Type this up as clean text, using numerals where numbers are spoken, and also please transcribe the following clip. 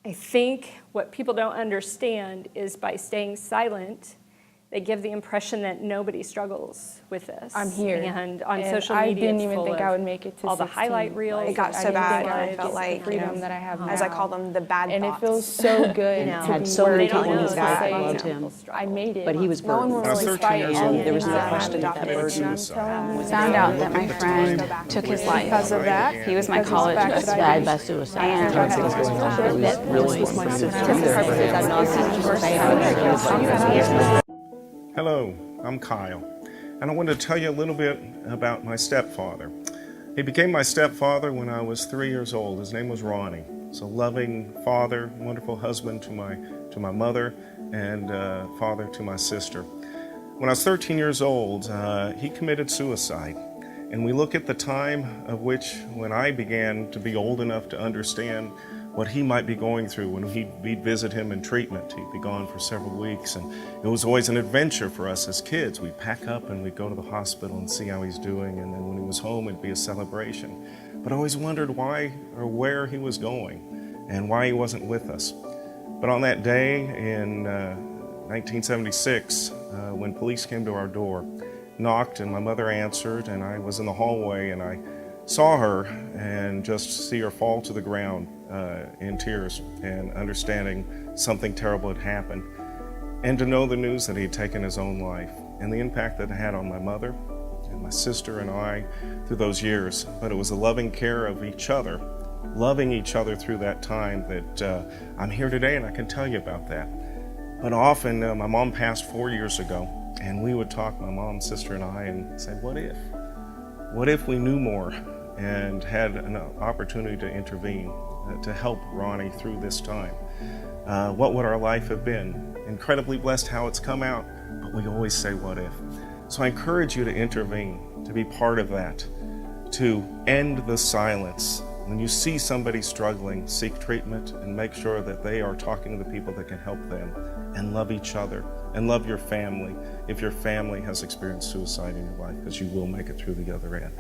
I think what people don't understand is by staying silent, they give the impression that nobody struggles with this. I'm here. And on And social I media, didn't it's even full think of I would make it to all the 16. highlight reels. It got I so didn't bad, think and I I'd felt get the like, freedom that I have now. as I call them, the bad And thoughts. it feels so good You know, to had be so many worthy people in to his say, life that loved him. I made it. But he was No one will burdened. really I was 13 fight years all old. the There was things no that question I've that that adopted. burden. Found out that my friend took his life. Because of that, He was my because of the college fact best that I friend. didn't- Died by suicide. And Hello, I'm Kyle, and I wanted to tell you a little bit about my stepfather. He became my stepfather when I was 3 years old. His name was Ronnie. He's a loving father, wonderful husband to my mother, and father to my sister. When I was 13 years old, he committed suicide. And we look at the time of which when I began to be old enough to understand what he might be going through when we'd visit him in treatment. He'd be gone for several weeks, and it was always an adventure for us as kids. We'd pack up and we'd go to the hospital and see how he's doing, and then when he was home, it'd be a celebration. But I always wondered why or where he was going and why he wasn't with us. But on that day in 1976, when police came to our door, knocked, and my mother answered, and I was in the hallway, and I saw her and just see her fall to the ground in tears and understanding something terrible had happened, and to know the news that he had taken his own life and the impact that it had on my mother and my sister and I through those years. But it was the loving care of each other, loving each other through that time that I'm here today, and I can tell you about that. But often, my mom passed 4 years ago, and we would talk, my mom, sister, and I, and say, what if? What if we knew more and had an opportunity to intervene, to help Ronnie through this time? What would our life have been? Incredibly blessed how it's come out, but we always say, what if? So I encourage you to intervene, to be part of that, to end the silence. When you see somebody struggling, seek treatment and make sure that they are talking to the people that can help them, and love each other and love your family if your family has experienced suicide in your life, because you will make it through the other end.